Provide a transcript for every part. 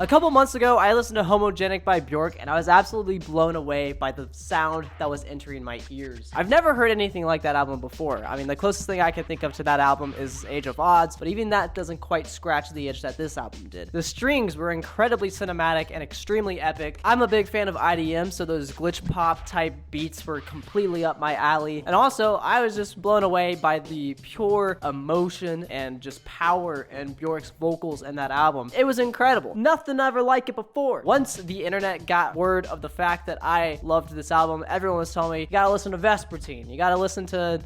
A couple months ago, I listened to Homogenic by Bjork, and I was absolutely blown away by the sound that was entering my ears. I've never heard anything like that album before. I mean, the closest thing I can think of to that album is Age of Odds, but even that doesn't quite scratch the itch that this album did. The strings were incredibly cinematic and extremely epic. I'm a big fan of IDM, so those glitch pop type beats were completely up my alley. And also, I was just blown away by the pure emotion and just power in Bjork's vocals in that album. It was incredible. Nothing ever like it before. Once the internet got word of the fact that I loved this album, everyone was telling me, you gotta listen to Vespertine, you gotta listen to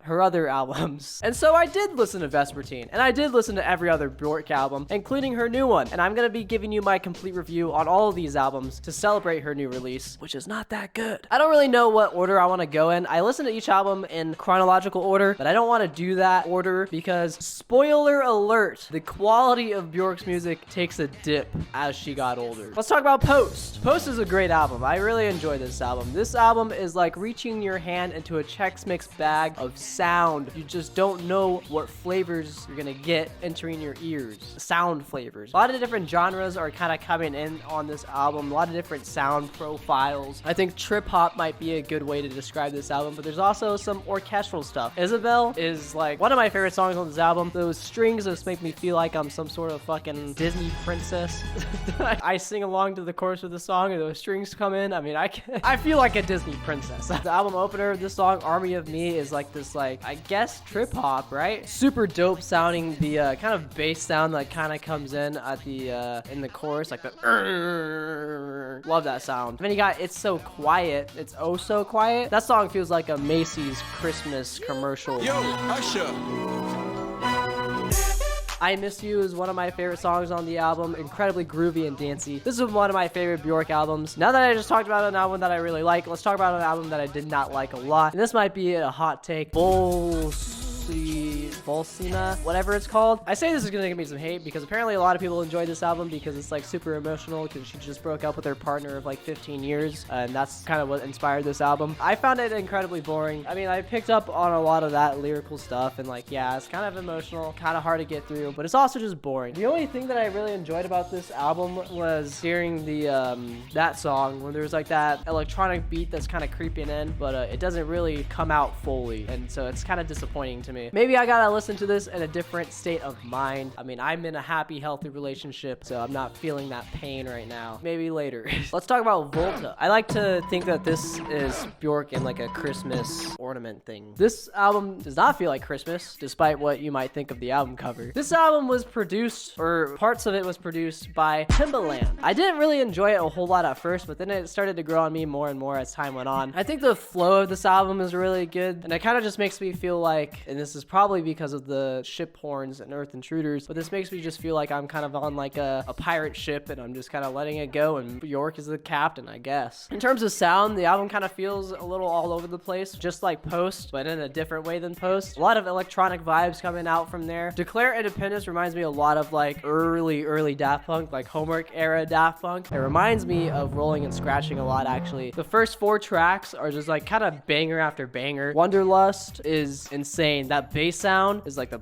her other albums. And so I did listen to Vespertine, and I did listen to every other Bjork album, including her new one. And I'm gonna be giving you my complete review on all of these albums to celebrate her new release, which is not that good. I don't really know what order I want to go in. I listen to each album in chronological order, but I don't want to do that order because, spoiler alert, the quality of Bjork's music takes a dip as she got older. Let's talk about Post. Post is a great album. I really enjoy this album. This album is like reaching your hand into a Chex Mix bag of sound. You just don't know what flavors you're gonna get entering your ears. Sound flavors. A lot of different genres are kind of coming in on this album. A lot of different sound profiles. I think trip hop might be a good way to describe this album, but there's also some orchestral stuff. Isabel is like one of my favorite songs on this album. Those strings just make me feel like I'm some sort of fucking Disney princess. I sing along to the chorus of the song and those strings come in. I mean, I feel like a Disney princess. The album opener of this song, Army of Me, is like this, like, I guess trip hop, right? Super dope sounding. The kind of bass sound that kind of comes in at the in the chorus, like the love that sound. Then you got It's So Quiet. It's oh so quiet. That song feels like a Macy's Christmas commercial. Yo, Usher. I Miss You is one of my favorite songs on the album. Incredibly groovy and dancey. This is one of my favorite Bjork albums. Now that I just talked about an album that I really like, let's talk about an album that I did not like a lot. And this might be a hot take. Vulnicura, whatever it's called. I say this is gonna give me some hate because apparently a lot of people enjoy this album because it's like super emotional because she just broke up with her partner of like 15 years and that's kind of what inspired this album. I found it incredibly boring. I mean, I picked up on a lot of that lyrical stuff and like, yeah, it's kind of emotional, kind of hard to get through, but it's also just boring. The only thing that I really enjoyed about this album was hearing the that song when there was like that electronic beat that's kind of creeping in, but it doesn't really come out fully, and so it's kind of disappointing to me. Maybe I gotta listen to this in a different state of mind. I mean, I'm in a happy, healthy relationship, so I'm not feeling that pain right now. Maybe later. Let's talk about Volta. I like to think that this is Bjork in like a Christmas ornament thing. This album does not feel like Christmas, despite what you might think of the album cover. This album was produced, or parts of it was produced by Timbaland. I didn't really enjoy it a whole lot at first, but then it started to grow on me more and more as time went on. I think the flow of this album is really good, and it kind of just makes me feel like, and this is probably because of the ship horns and Earth Intruders, but this makes me just feel like I'm kind of on like a pirate ship and I'm just kind of letting it go and Bjork is the captain, I guess. In terms of sound, the album kind of feels a little all over the place, just like Post, but in a different way than Post. A lot of electronic vibes coming out from there. Declare Independence reminds me a lot of like early Daft Punk, like Homework era Daft Punk. It reminds me of Rolling and Scratching a lot, actually. The first 4 tracks are just like kind of banger after banger. Wanderlust is insane. That bass sound is like the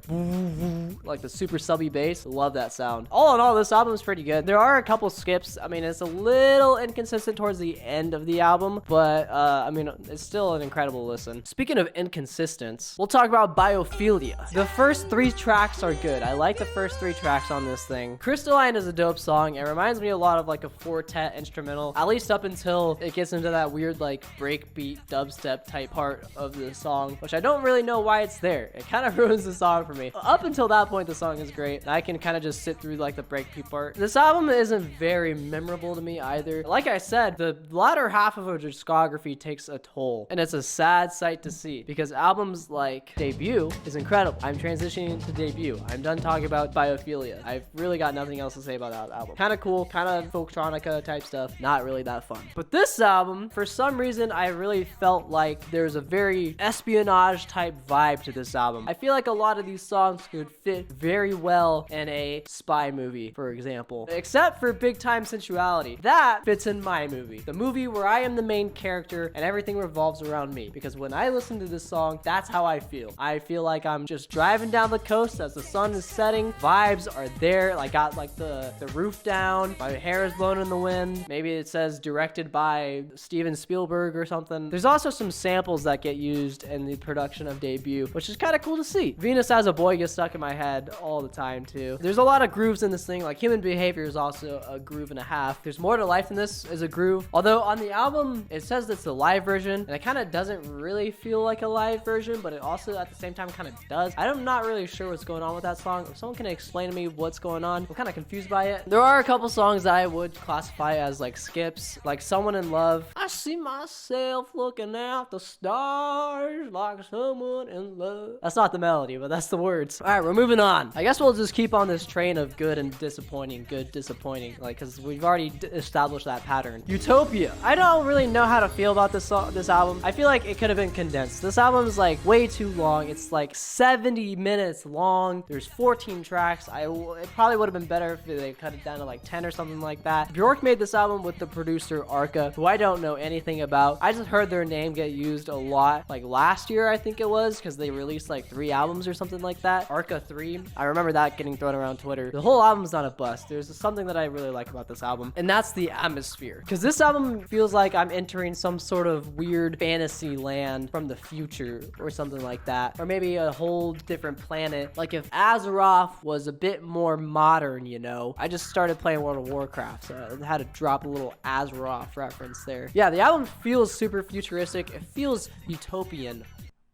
like the super subby bass. Love that sound. All in all, this album is pretty good. There are a couple skips. I mean, it's a little inconsistent towards the end of the album, but I mean, it's still an incredible listen. Speaking of inconsistence, we'll talk about Biophilia. The first 3 tracks are good. I like the first 3 tracks on this thing. Crystalline is a dope song. It reminds me a lot of like a quartet instrumental, at least up until it gets into that weird like breakbeat dubstep type part of the song, which I don't really know why it's there. It kind of ruins the song for me. Up until that point, the song is great. I can kind of just sit through like the breakbeat part. This album isn't very memorable to me either. Like I said, the latter half of a discography takes a toll, and it's a sad sight to see because albums like Debut is incredible. I'm transitioning to Debut. I'm done talking about Biophilia. I've really got nothing else to say about that album. Kind of cool, kind of folktronica type stuff. Not really that fun. But this album, for some reason, I really felt like there's a very espionage type vibe to this this album. I feel like a lot of these songs could fit very well in a spy movie, for example, except for Big Time Sensuality. That fits in my movie, the movie where I am the main character and everything revolves around me, because when I listen to this song, that's how I feel. I feel like I'm just driving down the coast as the sun is setting. Vibes are there. I got like the roof down, my hair is blown in the wind. Maybe it says directed by Steven Spielberg or something. There's also some samples that get used in the production of Debut, which is kind of cool to see. Venus as a Boy gets stuck in my head all the time too. There's a lot of grooves in this thing. Like Human Behavior is also a groove and a half. There's More to Life than this is a groove. Although on the album, it says it's the live version, and it kind of doesn't really feel like a live version, but it also at the same time kind of does. I'm not really sure what's going on with that song. If someone can explain to me what's going on, I'm kind of confused by it. There are a couple songs that I would classify as like skips, like Someone in Love. I see myself looking at the stars like someone in love. That's not the melody, but that's the words. All right, we're moving on. I guess we'll just keep on this train of good and disappointing, good, disappointing, like, because we've already established that pattern. Utopia. I don't really know how to feel about this album. I feel like it could have been condensed. This album is like way too long. It's like 70 minutes long. There's 14 tracks. It probably would have been better if they cut it down to like 10 or something like that. Bjork made this album with the producer Arca, who I don't know anything about. I just heard their name get used a lot, like last year I think it was, because they released like 3 albums or something like that. Arca 3. I remember that getting thrown around Twitter. The whole album's not a bust. There's something that I really like about this album, and that's the atmosphere. Because this album feels like I'm entering some sort of weird fantasy land from the future or something like that. Or maybe a whole different planet. Like if Azeroth was a bit more modern, you know. I just started playing World of Warcraft, so I had to drop a little Azeroth reference there. Yeah, the album feels super futuristic. It feels utopian,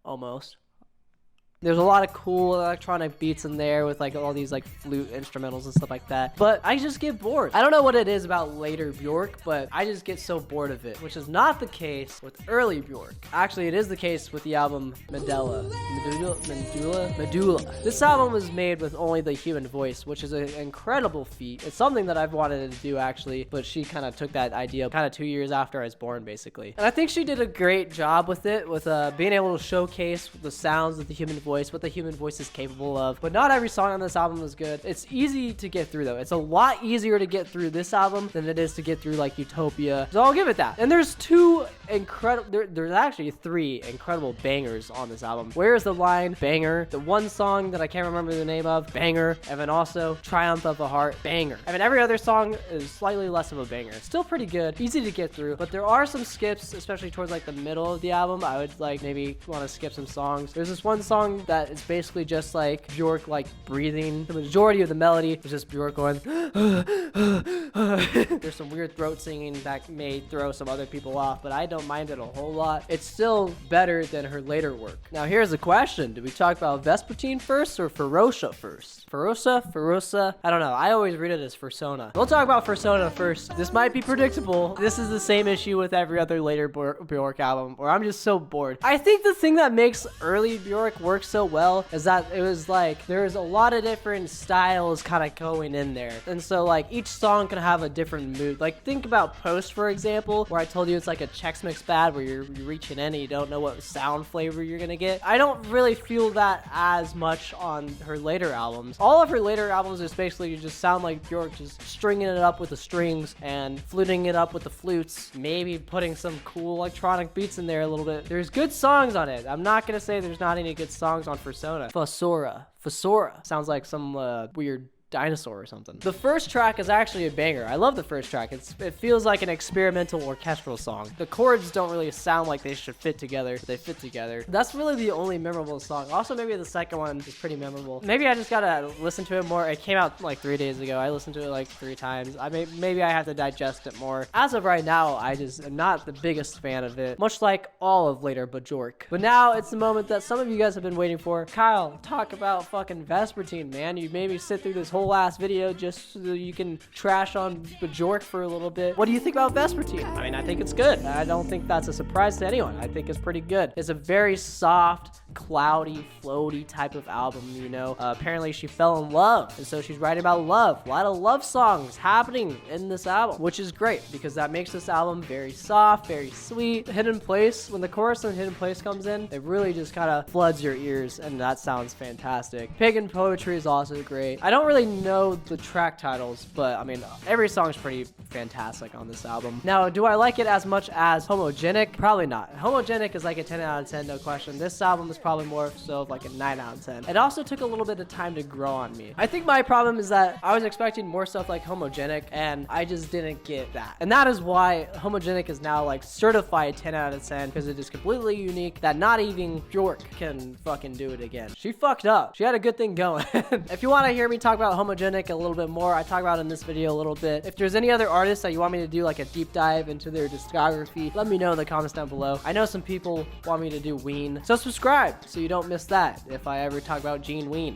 almost. There's a lot of cool electronic beats in there with like all these like flute instrumentals and stuff like that. But I just get bored. I don't know what it is about later Bjork, but I just get so bored of it, which is not the case with early Bjork. Actually, it is the case with the album Medulla. This album was made with only the human voice, which is an incredible feat. It's something that I've wanted to do actually, but she kind of took that idea kind of 2 years after I was born, basically. And I think she did a great job with it, with being able to showcase the sounds of the human voice, what the human voice is capable of. But not every song on this album is good. It's easy to get through though. It's a lot easier to get through this album than it is to get through like Utopia. So I'll give it that. And there's there's actually 3 incredible bangers on this album. Where is the Line? Banger. The one song that I can't remember the name of, banger. And then also Triumph of the Heart, banger. I mean, every other song is slightly less of a banger. Still pretty good, easy to get through, but there are some skips, especially towards like the middle of the album. I would like maybe want to skip some songs. There's this one song that is basically just like Bjork like breathing. The majority of the melody is just Bjork going there's some weird throat singing that may throw some other people off, but I don't mind it a whole lot. It's still better than her later work. Now here's the question: do we talk about Vespertine first or Fossora first? Fossora? I don't know. I always read it as Fossora. We'll talk about Fossora first. This might be predictable. This is the same issue with every other later Bjork album, where I'm just so bored. I think the thing that makes early Bjork work so well is that it was like there's a lot of different styles kind of going in there, and so like each song can have a different mood. Like think about Post, for example, where I told you it's like a Chex Mix bad where you're reaching in and you don't know what sound flavor you're gonna get. I don't really feel that as much on her later albums. All of her later albums is basically just sound like Bjork just stringing it up with the strings and fluting it up with the flutes, maybe putting some cool electronic beats in there a little bit. There's good songs on it. I'm not gonna say there's not any good songs on Fossora. Fossora sounds like some weird dinosaur or something. The first track is actually a banger. I love the first track. It feels like an experimental orchestral song. The chords don't really sound like they should fit together, but they fit together. That's really the only memorable song. Also, maybe the second one is pretty memorable. Maybe I just gotta listen to it more. It came out like 3 days ago. I listened to it like 3 times. Maybe I have to digest it more. As of right now, I just am not the biggest fan of it, much like all of later Bjork. But now it's the moment that some of you guys have been waiting for. Kyle, talk about fucking Vespertine, man. You made me sit through this whole last video just so you can trash on Bjork for a little bit. What do you think about Vespertine? I mean, I think it's good. I don't think that's a surprise to anyone. I think it's pretty good. It's a very soft, cloudy, floaty type of album, you know. Apparently she fell in love, and so she's writing about love. A lot of love songs happening in this album, which is great because that makes this album very soft, very sweet. Hidden Place, when the chorus on Hidden Place comes in, it really just kind of floods your ears, and that sounds fantastic. Pagan Poetry is also great. I don't really know the track titles, but I mean, every song is pretty fantastic on this album. Now, do I like it as much as Homogenic? Probably not. Homogenic is like a 10 out of 10, no question. This album is probably more so of like a 9 out of 10. It also took a little bit of time to grow on me. I think my problem is that I was expecting more stuff like Homogenic, and I just didn't get that. And that is why Homogenic is now like certified 10 out of 10, because it is completely unique that not even Bjork can fucking do it again. She fucked up. She had a good thing going. If you want to hear me talk about Homogenic a little bit more, I talk about it in this video a little bit. If there's any other artists that you want me to do like a deep dive into their discography, let me know in the comments down below. I know some people want me to do Ween, so subscribe so you don't miss that if I ever talk about Gene Ween.